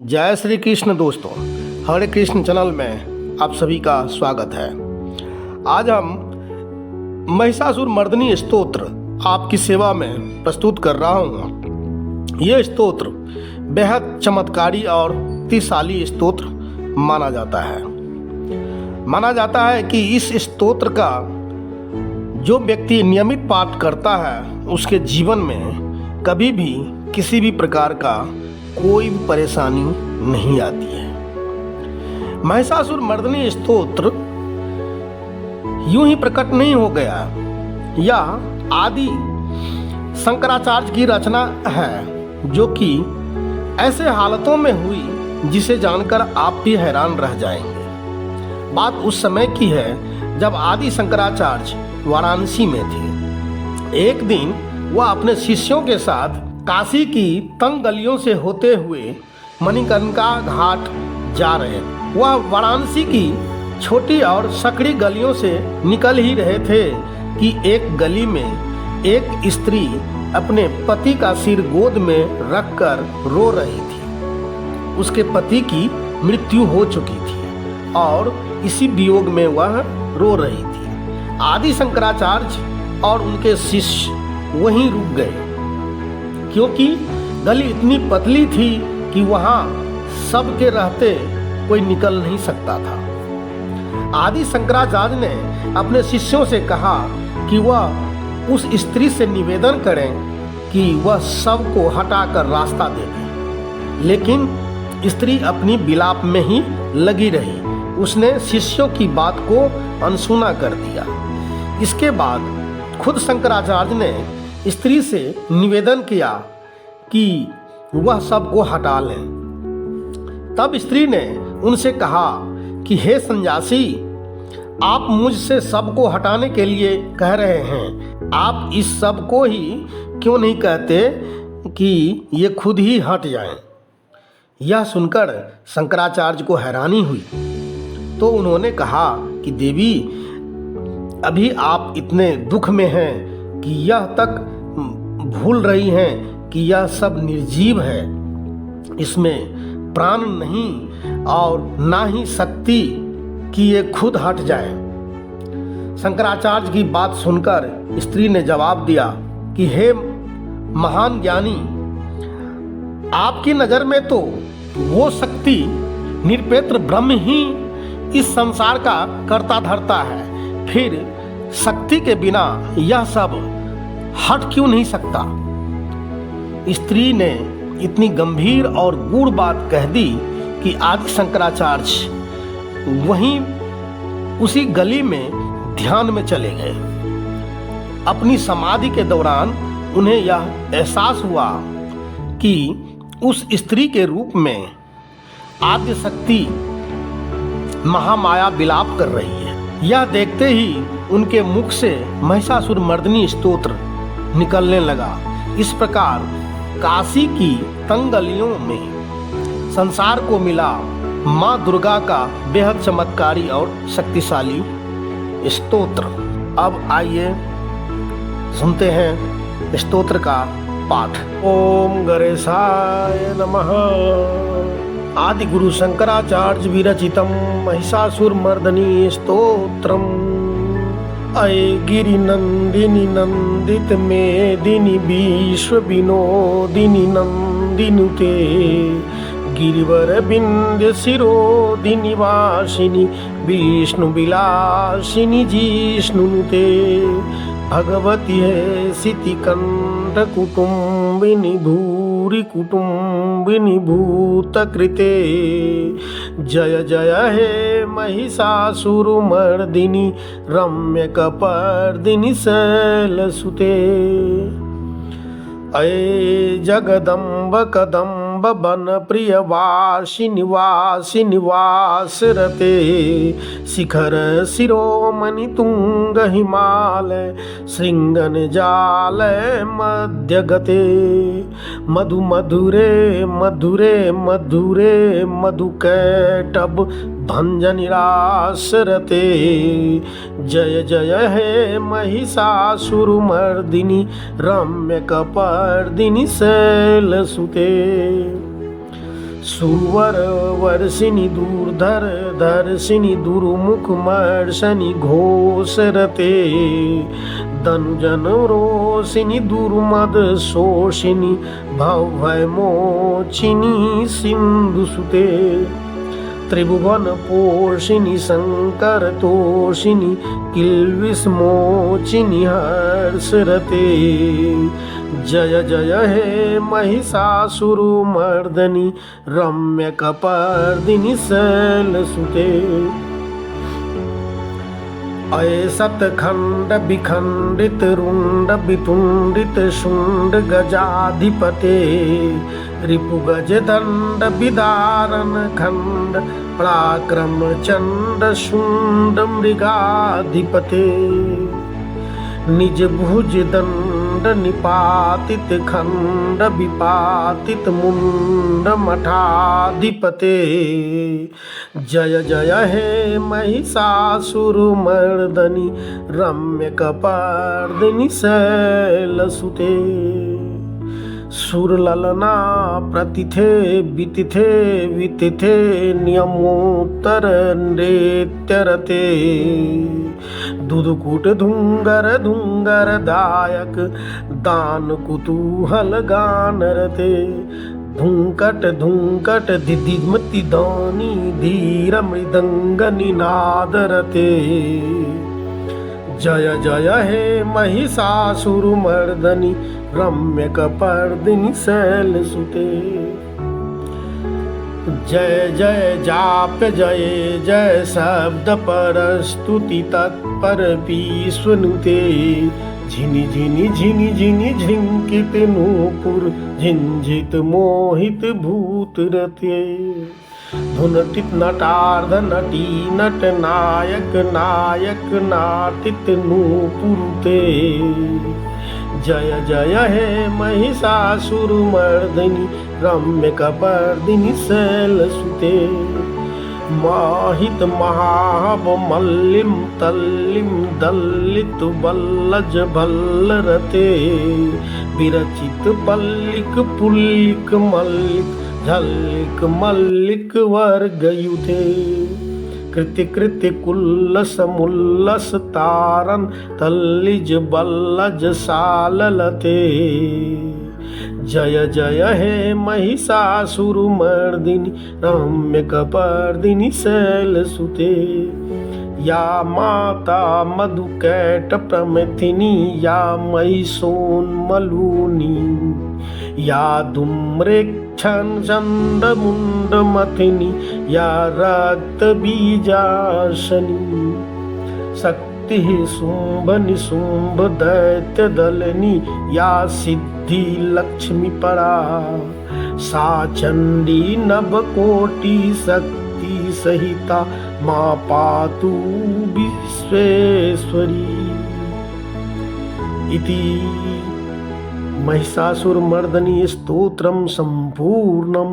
जय श्री कृष्ण दोस्तों, हरे कृष्ण चैनल में आप सभी का स्वागत है। आज हम महिषासुर मर्दिनी स्तोत्र आपकी सेवा में प्रस्तुत कर रहा हूँ। यह स्तोत्र बेहद चमत्कारी और शक्तिशाली स्तोत्र माना जाता है। माना जाता है कि इस स्तोत्र का जो व्यक्ति नियमित पाठ करता है उसके जीवन में कभी भी किसी भी प्रकार का कोई भी परेशानी नहीं आती है। महिषासुर मर्दिनी स्तोत्र यूं ही प्रकट नहीं हो गया। यह आदि शंकराचार्य की रचना है, जो कि ऐसे हालतों में हुई जिसे जानकर आप भी हैरान रह जाएंगे। बात उस समय की है जब आदि शंकराचार्य वाराणसी में थे। एक दिन वह अपने शिष्यों के साथ काशी की तंग गलियों से होते हुए मणिकर्णिका घाट जा रहे। वह वाराणसी की छोटी और सकड़ी गलियों से निकल ही रहे थे कि एक गली में एक स्त्री अपने पति का सिर गोद में रखकर रो रही थी। उसके पति की मृत्यु हो चुकी थी और इसी वियोग में वह रो रही थी। आदि शंकराचार्य और उनके शिष्य वहीं रुक गए, क्योंकि गली इतनी पतली थी कि वहां सबके रहते कोई निकल नहीं सकता था। आदि शंकराचार्य ने अपने शिष्यों से कहा कि वह उस स्त्री से निवेदन करें कि वह सबको हटाकर रास्ता दे दे, लेकिन स्त्री अपनी विलाप में ही लगी रही। उसने शिष्यों की बात को अनसुना कर दिया। इसके बाद खुद शंकराचार्य ने स्त्री से निवेदन किया कि वह सबको हटा लें। तब स्त्री ने उनसे कहा कि हे सन्यासी, आप मुझसे सबको हटाने के लिए कह रहे हैं, आप इस सब को ही क्यों नहीं कहते कि ये खुद ही हट जाएं? यह सुनकर शंकराचार्य को हैरानी हुई, तो उन्होंने कहा कि देवी, अभी आप इतने दुख में हैं कि यह तक भूल रही हैं कि यह सब निर्जीव है, इसमें प्राण नहीं और ना ही शक्ति कि ये खुद हट जाए। शंकराचार्य की बात सुनकर स्त्री ने जवाब दिया कि हे महान ज्ञानी, आपकी नज़र में तो वो शक्ति निरपेत्र ब्रह्म ही इस संसार का कर्ता धर्ता है, फिर शक्ति के बिना यह सब हट क्यों नहीं सकता? स्त्री ने इतनी गंभीर और गूढ़ बात कह दी कि आदि शंकराचार्य वहीं उसी गली में ध्यान में चले गए। अपनी समाधि के दौरान उन्हें यह एहसास हुआ कि उस स्त्री के रूप में आद्य शक्ति महामाया विलाप कर रही है। यह देखते ही उनके मुख से महिषासुर मर्दिनी स्तोत्र निकलने लगा। इस प्रकार काशी की तंग गलियों में संसार को मिला माँ दुर्गा का बेहद चमत्कारी और शक्तिशाली स्तोत्र। अब आइए सुनते हैं स्तोत्र का पाठ। ओम गणेशाय नमः। आदि गुरु शंकराचार्य विरचितम महिषासुर मर्दिनी स्तोत्रम। अये गिरि नंदिनी नंदित मेदिनी विश्व विनोदिनी नंदिनुते, गिरिवर विंध्य शिरोदिनी वासिनी विष्णु विलासिनी जिष्णुनुते, भगवती है सिति कंठ कुटुंबिनी भूरि कुटुंबिनी भूतकृते, जय जय हे महिषासुर मर्दिनी रम्य कपर्दिनी शैलसुते। अये जगदम्ब कदम्ब बन प्रिय वासिनी वासिनी वासरते, शिखर शिरोमणि तुंग हिमालय श्रृंगन जाल मध्य गते, मधु मधुरे मधुरे मधुरे मधुकैटभ भंजनिरासरते, जय जय हे महिषासुर मर्दिनी रम्य कपर्दिनी शैलसुते। सुरवर वर्षिणी दूरधर दर्शिनी दुर्मुख मर्शनि घोषरते धनुजन रोषिनी दुर्मद शोषिनी भवमोचिनी सिंधुसुते त्रिभुवन पोषिणी शंकर तोषिणी किल्विषमोचिनी हर्षरते जय जय हे महिषासुरमर्दिनी रम्यकपर्दिनी शैलसुते ऐसत खंड विखंडित रुंड वितुंडित शुंड गजाधिपते रिपुगज दंड विदारण खंड पराक्रम चंड शुंड मृगाधिपते निज भुज दंड निपातित खंड विपातित मुंड मठाधिपते जय जय हे महिषासुरमर्दिनी रम्यकपर्दिनी शैलसुते सुरललना प्रतिथे वितिथे वितिथे नियमोत्तर नृत्यरते दुदुकुट धुंगर धुंगर दायक दान कुतूहल गानरते धुंकट धुंकट दिदिमति दानी धीर मृदंग निनादरते जय जय हे महिषासुरमर्दिनी रम्यकपर्दिनी शैलसुते जय जय जाप जय जय शब्द परस्तुति तत्पर विश्वनुते झिनि झिनि झिनि झिनि झिंकित नूपुर झिंझित मोहित भूतरते धुनटित नटार्ध नटी नट नायक नायक नाटित नूपुरते जय जय हे महिषासुरमर्दिनी रम्यकपर्दिनी शैलसुते माहित महाब मल्लिम तल्लिम दल्लित बल्लज भल्लरते विरचित पल्लिक पुल्लिक मल्लिक झल्लिक मल्लिक वर्गयुते कृत्य कृत्य कुल्लस मुल्लस तारन तल्लिज बल्लज साललते जय जय हे महिषासुरमर्दिनी रम्यकपर्दिनी शैलसुते या माता मधुकैट प्रमथिनी या महिषोन्मलूनी या धूम्रेक्षण चंड मुंड मथिनी या रक्त बीजासनी शक्ति शुंभ निशुंभ दैत्य दलनी या सिद्धि लक्ष्मी परा सा चंडी नवकोटि शक्ति सहिता मां पातु विश्वेश्वरी इति महिषासुरमर्दिनी स्तोत्रम संपूर्णम।